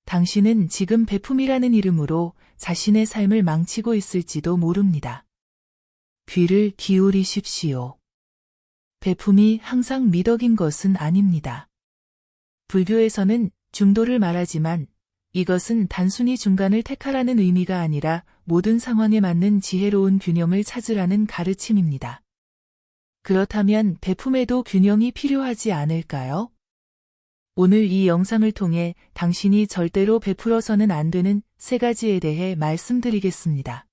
당신은 지금 베품이라는 이름으로 자신의 삶을 망치고 있을지도 모릅니다. 귀를 기울이십시오. 베품이 항상 미덕인 것은 아닙니다. 불교에서는 중도를 말하지만 이것은 단순히 중간을 택하라는 의미가 아니라 모든 상황에 맞는 지혜로운 균형을 찾으라는 가르침입니다. 그렇다면 베품에도 균형이 필요하지 않을까요? 오늘 이 영상을 통해 당신이 절대로 베풀어서는 안 되는 3가지에 대해 말씀드리겠습니다.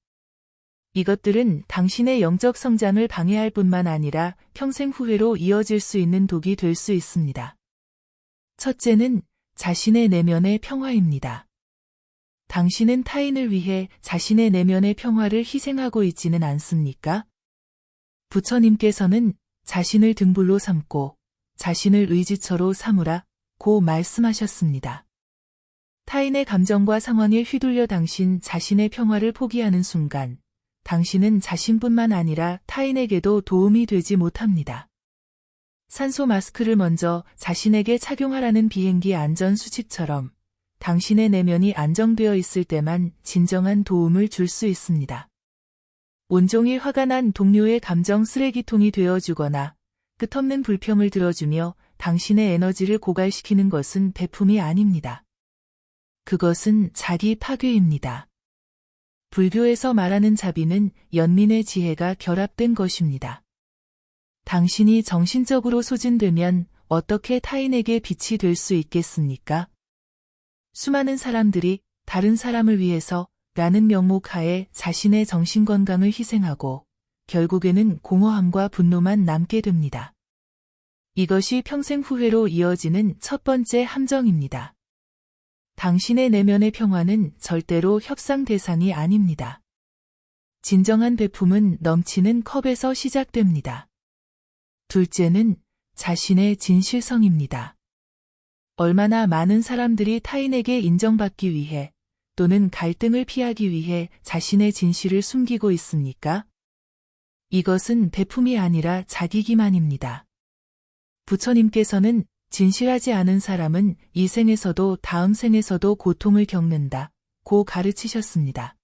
이것들은 당신의 영적 성장을 방해할 뿐만 아니라 평생 후회로 이어질 수 있는 독이 될 수 있습니다. 첫째는 자신의 내면의 평화입니다. 당신은 타인을 위해 자신의 내면의 평화를 희생하고 있지는 않습니까? 부처님께서는 자신을 등불로 삼고 자신을 의지처로 삼으라 고 말씀하셨습니다. 타인의 감정과 상황에 휘둘려 당신 자신의 평화를 포기하는 순간 당신은 자신뿐만 아니라 타인에게도 도움이 되지 못합니다. 산소 마스크를 먼저 자신에게 착용하라는 비행기 안전 수칙처럼 당신의 내면이 안정되어 있을 때만 진정한 도움을 줄 수 있습니다. 온종일 화가 난 동료의 감정 쓰레기통이 되어주거나 끝없는 불평을 들어주며 당신의 에너지를 고갈시키는 것은 베품이 아닙니다. 그것은 자기 파괴입니다. 불교에서 말하는 자비는 연민의 지혜가 결합된 것입니다. 당신이 정신적으로 소진되면 어떻게 타인에게 빛이 될 수 있겠습니까? 수많은 사람들이 다른 사람을 위해서 라는 명목하에 자신의 정신건강을 희생하고 결국에는 공허함과 분노만 남게 됩니다. 이것이 평생 후회로 이어지는 첫 번째 함정입니다. 당신의 내면의 평화는 절대로 협상 대상이 아닙니다. 진정한 베품은 넘치는 컵에서 시작됩니다. 둘째는 자신의 진실성입니다. 얼마나 많은 사람들이 타인에게 인정받기 위해 또는 갈등을 피하기 위해 자신의 진실을 숨기고 있습니까? 이것은 베품이 아니라 자기 기만입니다. 부처님께서는 진실하지 않은 사람은 이 생에서도 다음 생에서도 고통을 겪는다 고 가르치셨습니다.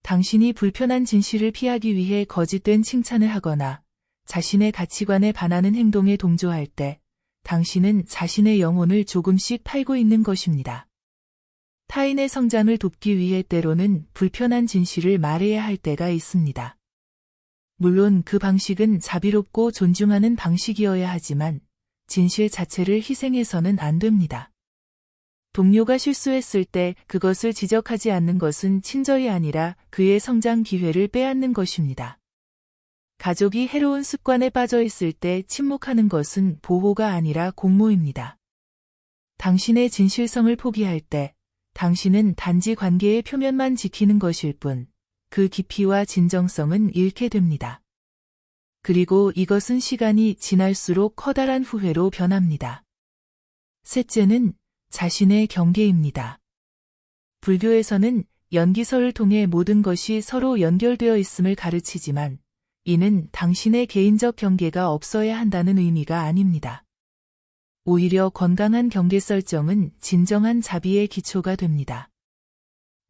당신이 불편한 진실을 피하기 위해 거짓된 칭찬을 하거나 자신의 가치관에 반하는 행동에 동조할 때 당신은 자신의 영혼을 조금씩 팔고 있는 것입니다. 타인의 성장을 돕기 위해 때로는 불편한 진실을 말해야 할 때가 있습니다. 물론 그 방식은 자비롭고 존중하는 방식이어야 하지만 진실 자체를 희생해서는 안 됩니다. 동료가 실수했을 때 그것을 지적하지 않는 것은 친절이 아니라 그의 성장 기회를 빼앗는 것입니다. 가족이 해로운 습관에 빠져 있을 때 침묵하는 것은 보호가 아니라 공모입니다. 당신의 진실성을 포기할 때 당신은 단지 관계의 표면만 지키는 것일 뿐 그 깊이와 진정성은 잃게 됩니다. 그리고 이것은 시간이 지날수록 커다란 후회로 변합니다. 셋째는 자신의 경계입니다. 불교에서는 연기설을 통해 모든 것이 서로 연결되어 있음을 가르치지만 이는 당신의 개인적 경계가 없어야 한다는 의미가 아닙니다. 오히려 건강한 경계 설정은 진정한 자비의 기초가 됩니다.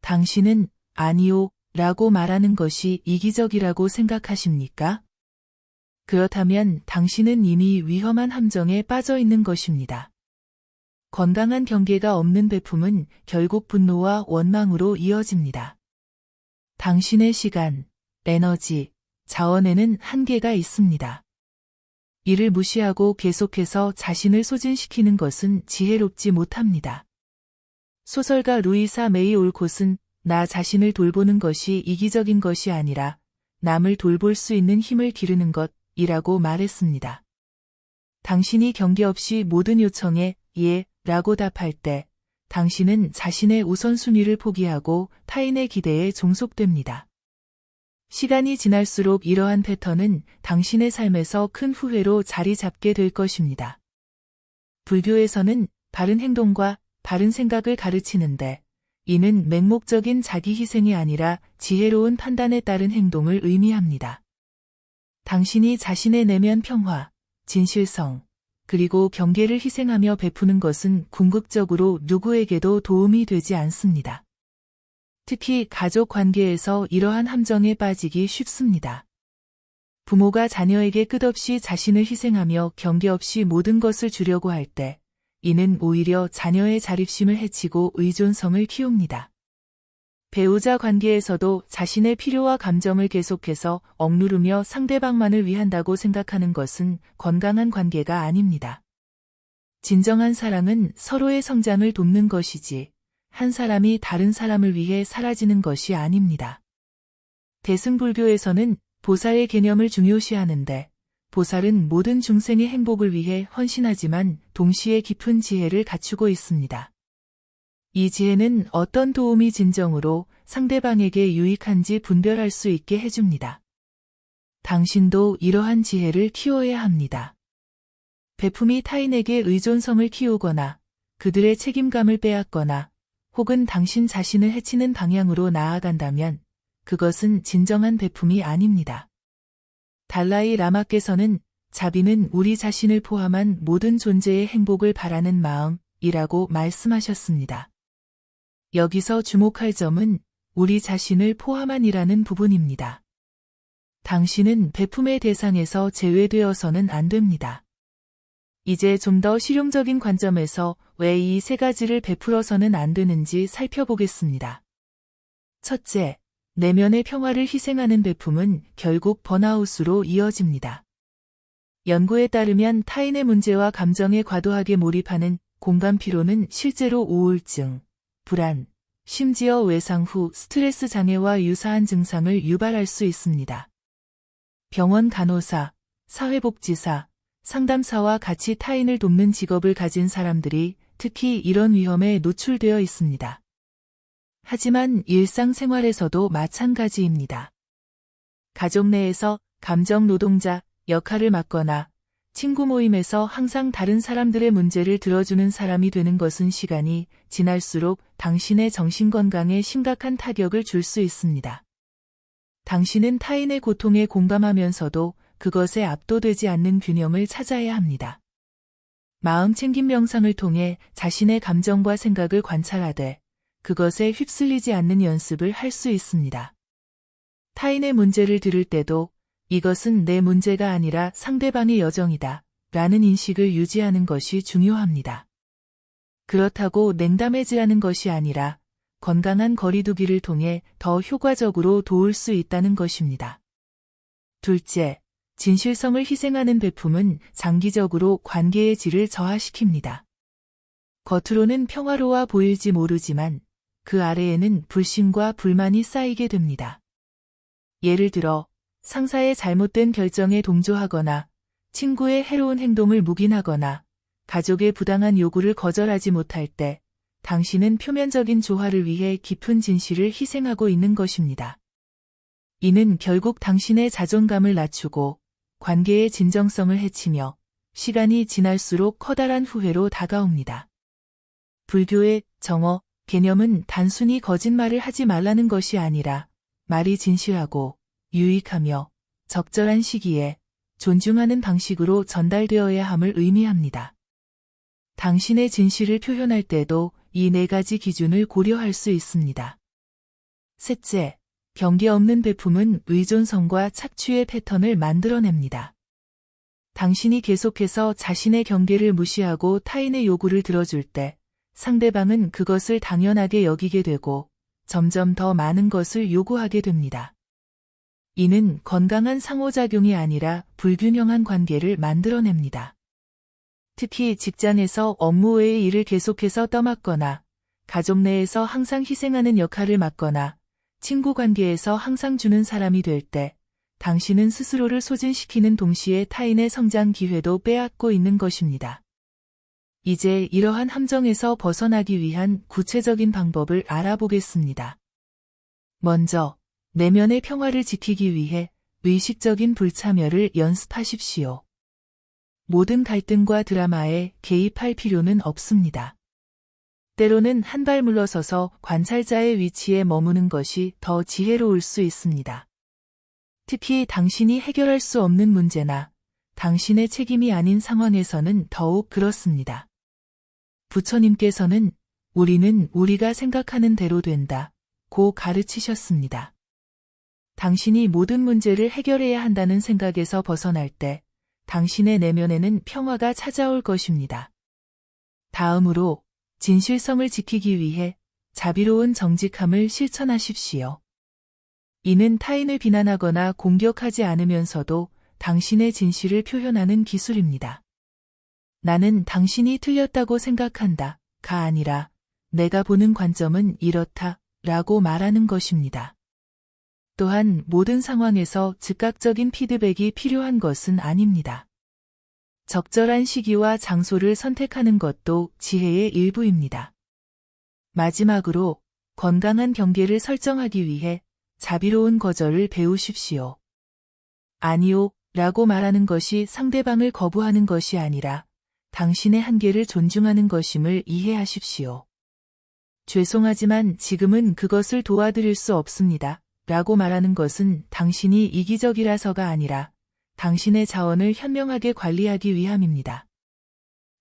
당신은 아니요 라고 말하는 것이 이기적이라고 생각하십니까? 그렇다면 당신은 이미 위험한 함정에 빠져 있는 것입니다. 건강한 경계가 없는 베품은 결국 분노와 원망으로 이어집니다. 당신의 시간, 에너지, 자원에는 한계가 있습니다. 이를 무시하고 계속해서 자신을 소진시키는 것은 지혜롭지 못합니다. 소설가 루이사 메이 올콧은 나 자신을 돌보는 것이 이기적인 것이 아니라 남을 돌볼 수 있는 힘을 기르는 것이라고 말했습니다. 당신이 경계 없이 모든 요청에 예 라고 답할 때 당신은 자신의 우선순위를 포기하고 타인의 기대에 종속됩니다. 시간이 지날수록 이러한 패턴은 당신의 삶에서 큰 후회로 자리 잡게 될 것입니다. 불교에서는 바른 행동과 바른 생각을 가르치는데 이는 맹목적인 자기 희생이 아니라 지혜로운 판단에 따른 행동을 의미합니다. 당신이 자신의 내면 평화, 진실성, 그리고 경계를 희생하며 베푸는 것은 궁극적으로 누구에게도 도움이 되지 않습니다. 특히 가족 관계에서 이러한 함정에 빠지기 쉽습니다. 부모가 자녀에게 끝없이 자신을 희생하며 경계 없이 모든 것을 주려고 할 때, 이는 오히려 자녀의 자립심을 해치고 의존성을 키웁니다. 배우자 관계에서도 자신의 필요와 감정을 계속해서 억누르며 상대방만을 위한다고 생각하는 것은 건강한 관계가 아닙니다. 진정한 사랑은 서로의 성장을 돕는 것이지, 한 사람이 다른 사람을 위해 사라지는 것이 아닙니다. 대승불교에서는 보살의 개념을 중요시하는데, 보살은 모든 중생의 행복을 위해 헌신하지만 동시에 깊은 지혜를 갖추고 있습니다. 이 지혜는 어떤 도움이 진정으로 상대방에게 유익한지 분별할 수 있게 해줍니다. 당신도 이러한 지혜를 키워야 합니다. 베품이 타인에게 의존성을 키우거나 그들의 책임감을 빼앗거나 혹은 당신 자신을 해치는 방향으로 나아간다면 그것은 진정한 베품이 아닙니다. 달라이 라마께서는 자비는 우리 자신을 포함한 모든 존재의 행복을 바라는 마음이라고 말씀하셨습니다. 여기서 주목할 점은 우리 자신을 포함한이라는 부분입니다. 당신은 베품의 대상에서 제외되어서는 안 됩니다. 이제 좀 더 실용적인 관점에서 왜 이 세 가지를 베풀어서는 안 되는지 살펴보겠습니다. 첫째, 내면의 평화를 희생하는 베품은 결국 번아웃으로 이어집니다. 연구에 따르면 타인의 문제와 감정에 과도하게 몰입하는 공감 피로는 실제로 우울증, 불안, 심지어 외상 후 스트레스 장애와 유사한 증상을 유발할 수 있습니다. 병원 간호사, 사회복지사, 상담사와 같이 타인을 돕는 직업을 가진 사람들이 특히 이런 위험에 노출되어 있습니다. 하지만 일상생활에서도 마찬가지입니다. 가족 내에서 감정 노동자 역할을 맡거나 친구 모임에서 항상 다른 사람들의 문제를 들어주는 사람이 되는 것은 시간이 지날수록 당신의 정신건강에 심각한 타격을 줄 수 있습니다. 당신은 타인의 고통에 공감하면서도 그것에 압도되지 않는 균형을 찾아야 합니다. 마음 챙김 명상을 통해 자신의 감정과 생각을 관찰하되 그것에 휩쓸리지 않는 연습을 할 수 있습니다. 타인의 문제를 들을 때도 이것은 내 문제가 아니라 상대방의 여정이다 라는 인식을 유지하는 것이 중요합니다. 그렇다고 냉담해지라는 것이 아니라 건강한 거리두기를 통해 더 효과적으로 도울 수 있다는 것입니다. 둘째, 진실성을 희생하는 베품은 장기적으로 관계의 질을 저하시킵니다. 겉으로는 평화로워 보일지 모르지만 그 아래에는 불신과 불만이 쌓이게 됩니다. 예를 들어 상사의 잘못된 결정에 동조하거나 친구의 해로운 행동을 묵인하거나 가족의 부당한 요구를 거절하지 못할 때 당신은 표면적인 조화를 위해 깊은 진실을 희생하고 있는 것입니다. 이는 결국 당신의 자존감을 낮추고 관계의 진정성을 해치며 시간이 지날수록 커다란 후회로 다가옵니다. 불교의 정어, 개념은 단순히 거짓말을 하지 말라는 것이 아니라 말이 진실하고 유익하며 적절한 시기에 존중하는 방식으로 전달되어야 함을 의미합니다. 당신의 진실을 표현할 때도 이 네 가지 기준을 고려할 수 있습니다. 셋째, 경계 없는 베품은 의존성과 착취의 패턴을 만들어냅니다. 당신이 계속해서 자신의 경계를 무시하고 타인의 요구를 들어줄 때 상대방은 그것을 당연하게 여기게 되고 점점 더 많은 것을 요구하게 됩니다. 이는 건강한 상호작용이 아니라 불균형한 관계를 만들어냅니다. 특히 직장에서 업무 외의 일을 계속해서 떠맡거나 가족 내에서 항상 희생하는 역할을 맡거나 친구 관계에서 항상 주는 사람이 될 때 당신은 스스로를 소진시키는 동시에 타인의 성장 기회도 빼앗고 있는 것입니다. 이제 이러한 함정에서 벗어나기 위한 구체적인 방법을 알아보겠습니다. 먼저, 내면의 평화를 지키기 위해 의식적인 불참여를 연습하십시오. 모든 갈등과 드라마에 개입할 필요는 없습니다. 때로는 한 발 물러서서 관찰자의 위치에 머무는 것이 더 지혜로울 수 있습니다. 특히 당신이 해결할 수 없는 문제나 당신의 책임이 아닌 상황에서는 더욱 그렇습니다. 부처님께서는 우리는 우리가 생각하는 대로 된다 고 가르치셨습니다. 당신이 모든 문제를 해결해야 한다는 생각에서 벗어날 때 당신의 내면에는 평화가 찾아올 것입니다. 다음으로 진실성을 지키기 위해 자비로운 정직함을 실천하십시오. 이는 타인을 비난하거나 공격하지 않으면서도 당신의 진실을 표현하는 기술입니다. 나는 당신이 틀렸다고 생각한다 가 아니라 내가 보는 관점은 이렇다 라고 말하는 것입니다. 또한 모든 상황에서 즉각적인 피드백이 필요한 것은 아닙니다. 적절한 시기와 장소를 선택하는 것도 지혜의 일부입니다. 마지막으로 건강한 경계를 설정하기 위해 자비로운 거절을 배우십시오. 아니요 라고 말하는 것이 상대방을 거부하는 것이 아니라 당신의 한계를 존중하는 것임을 이해하십시오. 죄송하지만 지금은 그것을 도와드릴 수 없습니다. 라고 말하는 것은 당신이 이기적이라서가 아니라 당신의 자원을 현명하게 관리하기 위함입니다.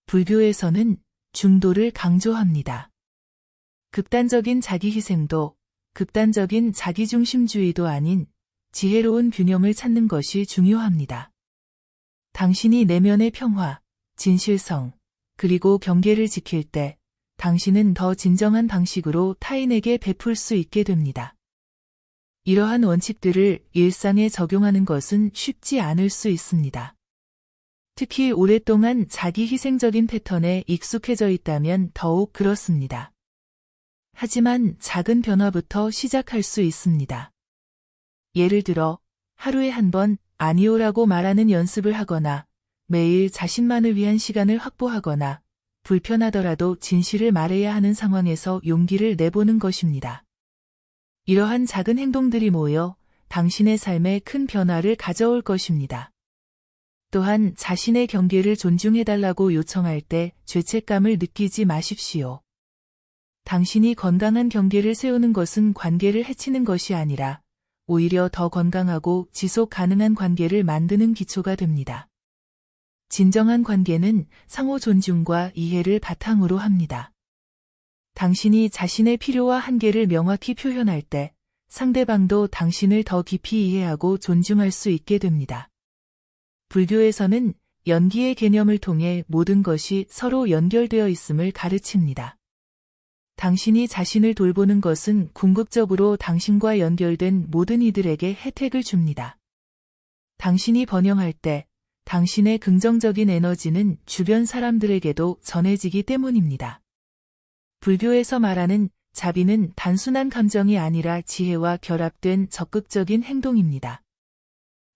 불교에서는 중도를 강조합니다. 극단적인 자기희생도 극단적인 자기중심주의도 아닌 지혜로운 균형을 찾는 것이 중요합니다. 당신이 내면의 평화, 진실성, 그리고 경계를 지킬 때 당신은 더 진정한 방식으로 타인에게 베풀 수 있게 됩니다. 이러한 원칙들을 일상에 적용하는 것은 쉽지 않을 수 있습니다. 특히 오랫동안 자기 희생적인 패턴에 익숙해져 있다면 더욱 그렇습니다. 하지만 작은 변화부터 시작할 수 있습니다. 예를 들어 하루에 한 번 아니오라고 말하는 연습을 하거나 매일 자신만을 위한 시간을 확보하거나 불편하더라도 진실을 말해야 하는 상황에서 용기를 내보는 것입니다. 이러한 작은 행동들이 모여 당신의 삶에 큰 변화를 가져올 것입니다. 또한 자신의 경계를 존중해달라고 요청할 때 죄책감을 느끼지 마십시오. 당신이 건강한 경계를 세우는 것은 관계를 해치는 것이 아니라 오히려 더 건강하고 지속 가능한 관계를 만드는 기초가 됩니다. 진정한 관계는 상호 존중과 이해를 바탕으로 합니다. 당신이 자신의 필요와 한계를 명확히 표현할 때 상대방도 당신을 더 깊이 이해하고 존중할 수 있게 됩니다. 불교에서는 연기의 개념을 통해 모든 것이 서로 연결되어 있음을 가르칩니다. 당신이 자신을 돌보는 것은 궁극적으로 당신과 연결된 모든 이들에게 혜택을 줍니다. 당신이 번영할 때 당신의 긍정적인 에너지는 주변 사람들에게도 전해지기 때문입니다. 불교에서 말하는 자비는 단순한 감정이 아니라 지혜와 결합된 적극적인 행동입니다.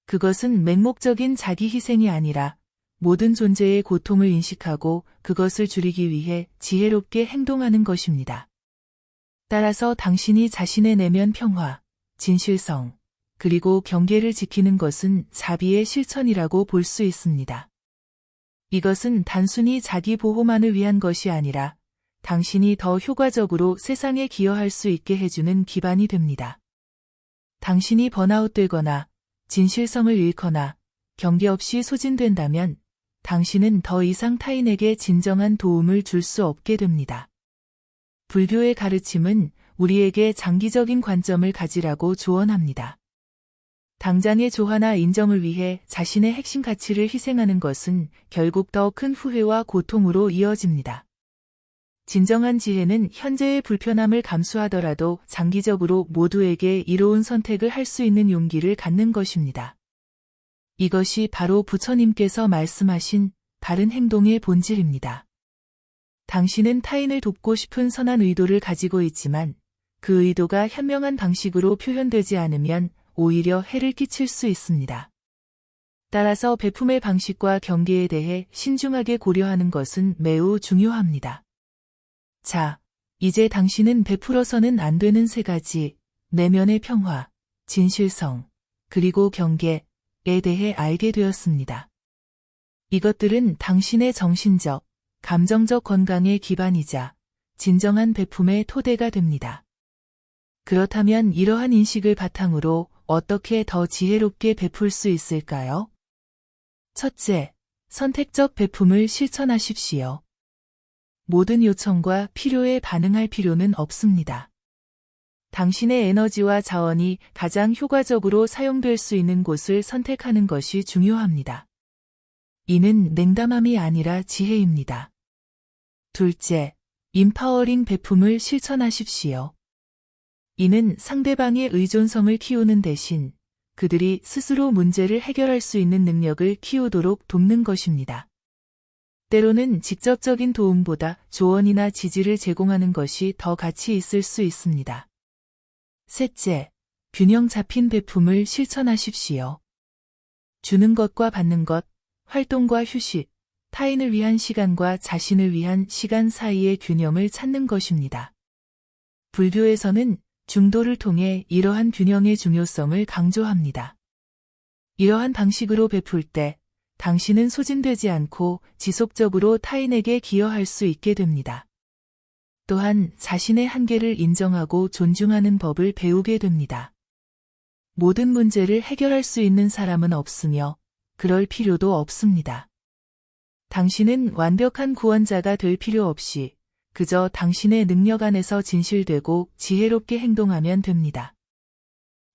그것은 맹목적인 자기 희생이 아니라 모든 존재의 고통을 인식하고 그것을 줄이기 위해 지혜롭게 행동하는 것입니다. 따라서 당신이 자신의 내면 평화, 진실성, 그리고 경계를 지키는 것은 자비의 실천이라고 볼 수 있습니다. 이것은 단순히 자기 보호만을 위한 것이 아니라 당신이 더 효과적으로 세상에 기여할 수 있게 해주는 기반이 됩니다. 당신이 번아웃되거나 진실성을 잃거나 경계 없이 소진된다면 당신은 더 이상 타인에게 진정한 도움을 줄 수 없게 됩니다. 불교의 가르침은 우리에게 장기적인 관점을 가지라고 조언합니다. 당장의 조화나 인정을 위해 자신의 핵심 가치를 희생하는 것은 결국 더 큰 후회와 고통으로 이어집니다. 진정한 지혜는 현재의 불편함을 감수하더라도 장기적으로 모두에게 이로운 선택을 할 수 있는 용기를 갖는 것입니다. 이것이 바로 부처님께서 말씀하신 바른 행동의 본질입니다. 당신은 타인을 돕고 싶은 선한 의도를 가지고 있지만 그 의도가 현명한 방식으로 표현되지 않으면 오히려 해를 끼칠 수 있습니다. 따라서 베품의 방식과 경계에 대해 신중하게 고려하는 것은 매우 중요합니다. 자, 이제 당신은 베풀어서는 안 되는 세 가지, 내면의 평화, 진실성, 그리고 경계에 대해 알게 되었습니다. 이것들은 당신의 정신적, 감정적 건강의 기반이자 진정한 베품의 토대가 됩니다. 그렇다면 이러한 인식을 바탕으로 어떻게 더 지혜롭게 베풀 수 있을까요? 첫째, 선택적 베품을 실천하십시오. 모든 요청과 필요에 반응할 필요는 없습니다. 당신의 에너지와 자원이 가장 효과적으로 사용될 수 있는 곳을 선택하는 것이 중요합니다. 이는 냉담함이 아니라 지혜입니다. 둘째, 임파워링 베품을 실천하십시오. 이는 상대방의 의존성을 키우는 대신 그들이 스스로 문제를 해결할 수 있는 능력을 키우도록 돕는 것입니다. 때로는 직접적인 도움보다 조언이나 지지를 제공하는 것이 더 가치 있을 수 있습니다. 셋째, 균형 잡힌 베품을 실천하십시오. 주는 것과 받는 것, 활동과 휴식, 타인을 위한 시간과 자신을 위한 시간 사이의 균형을 찾는 것입니다. 불교에서는 중도를 통해 이러한 균형의 중요성을 강조합니다. 이러한 방식으로 베풀 때 당신은 소진되지 않고 지속적으로 타인에게 기여할 수 있게 됩니다. 또한 자신의 한계를 인정하고 존중하는 법을 배우게 됩니다. 모든 문제를 해결할 수 있는 사람은 없으며 그럴 필요도 없습니다. 당신은 완벽한 구원자가 될 필요 없이 그저 당신의 능력 안에서 진실되고 지혜롭게 행동하면 됩니다.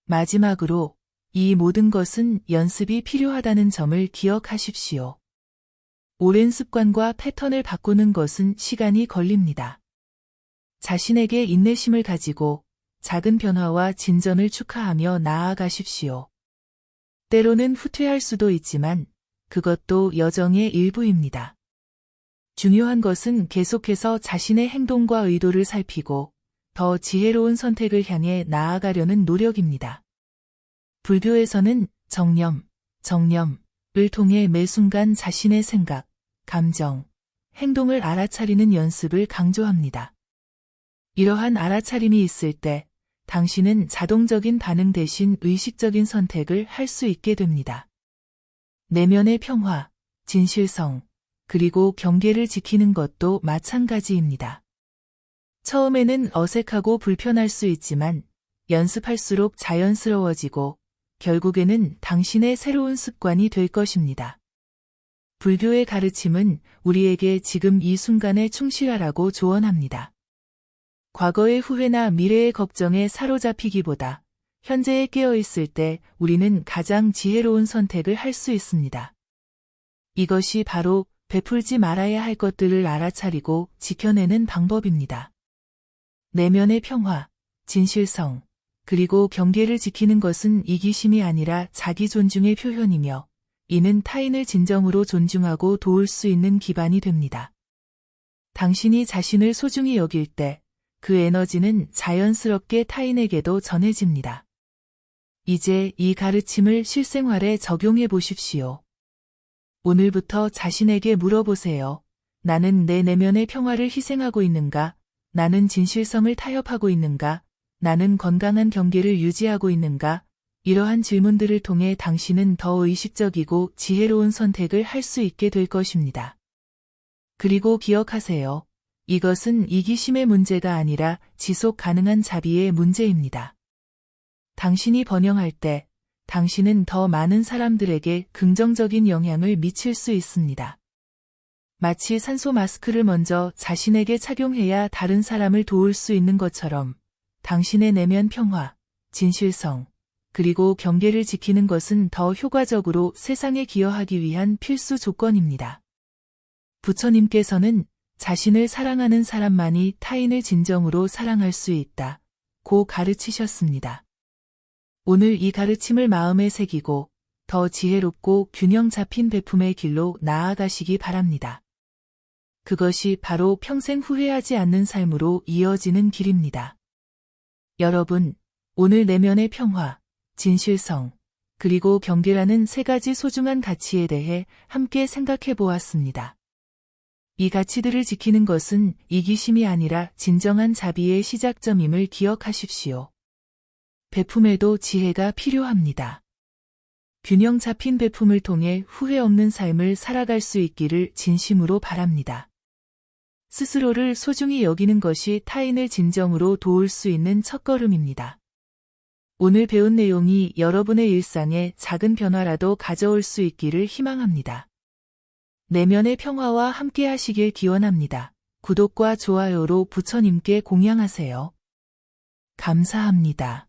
마지막으로 이 모든 것은 연습이 필요하다는 점을 기억하십시오. 오랜 습관과 패턴을 바꾸는 것은 시간이 걸립니다. 자신에게 인내심을 가지고 작은 변화와 진전을 축하하며 나아가십시오. 때로는 후퇴할 수도 있지만 그것도 여정의 일부입니다. 중요한 것은 계속해서 자신의 행동과 의도를 살피고 더 지혜로운 선택을 향해 나아가려는 노력입니다. 불교에서는 정념을 통해 매 순간 자신의 생각, 감정, 행동을 알아차리는 연습을 강조합니다. 이러한 알아차림이 있을 때 당신은 자동적인 반응 대신 의식적인 선택을 할 수 있게 됩니다. 내면의 평화, 진실성, 그리고 경계를 지키는 것도 마찬가지입니다. 처음에는 어색하고 불편할 수 있지만 연습할수록 자연스러워지고 결국에는 당신의 새로운 습관이 될 것입니다. 불교의 가르침은 우리에게 지금 이 순간에 충실하라고 조언합니다. 과거의 후회나 미래의 걱정에 사로잡히기보다 현재에 깨어있을 때 우리는 가장 지혜로운 선택을 할 수 있습니다. 이것이 바로 베풀지 말아야 할 것들을 알아차리고 지켜내는 방법입니다. 내면의 평화, 진실성, 그리고 경계를 지키는 것은 이기심이 아니라 자기 존중의 표현이며 이는 타인을 진정으로 존중하고 도울 수 있는 기반이 됩니다. 당신이 자신을 소중히 여길 때 그 에너지는 자연스럽게 타인에게도 전해집니다. 이제 이 가르침을 실생활에 적용해 보십시오. 오늘부터 자신에게 물어보세요. 나는 내 내면의 평화를 희생하고 있는가? 나는 진실성을 타협하고 있는가? 나는 건강한 경계를 유지하고 있는가? 이러한 질문들을 통해 당신은 더 의식적이고 지혜로운 선택을 할 수 있게 될 것입니다. 그리고 기억하세요. 이것은 이기심의 문제가 아니라 지속 가능한 자비의 문제입니다. 당신이 번영할 때 당신은 더 많은 사람들에게 긍정적인 영향을 미칠 수 있습니다. 마치 산소 마스크를 먼저 자신에게 착용해야 다른 사람을 도울 수 있는 것처럼 당신의 내면 평화, 진실성, 그리고 경계를 지키는 것은 더 효과적으로 세상에 기여하기 위한 필수 조건입니다. 부처님께서는 자신을 사랑하는 사람만이 타인을 진정으로 사랑할 수 있다고 가르치셨습니다. 오늘 이 가르침을 마음에 새기고 더 지혜롭고 균형 잡힌 베품의 길로 나아가시기 바랍니다. 그것이 바로 평생 후회하지 않는 삶으로 이어지는 길입니다. 여러분, 오늘 내면의 평화, 진실성, 그리고 경계라는 세 가지 소중한 가치에 대해 함께 생각해 보았습니다. 이 가치들을 지키는 것은 이기심이 아니라 진정한 자비의 시작점임을 기억하십시오. 베품에도 지혜가 필요합니다. 균형 잡힌 베품을 통해 후회 없는 삶을 살아갈 수 있기를 진심으로 바랍니다. 스스로를 소중히 여기는 것이 타인을 진정으로 도울 수 있는 첫걸음입니다. 오늘 배운 내용이 여러분의 일상에 작은 변화라도 가져올 수 있기를 희망합니다. 내면의 평화와 함께 하시길 기원합니다. 구독과 좋아요로 부처님께 공양하세요. 감사합니다.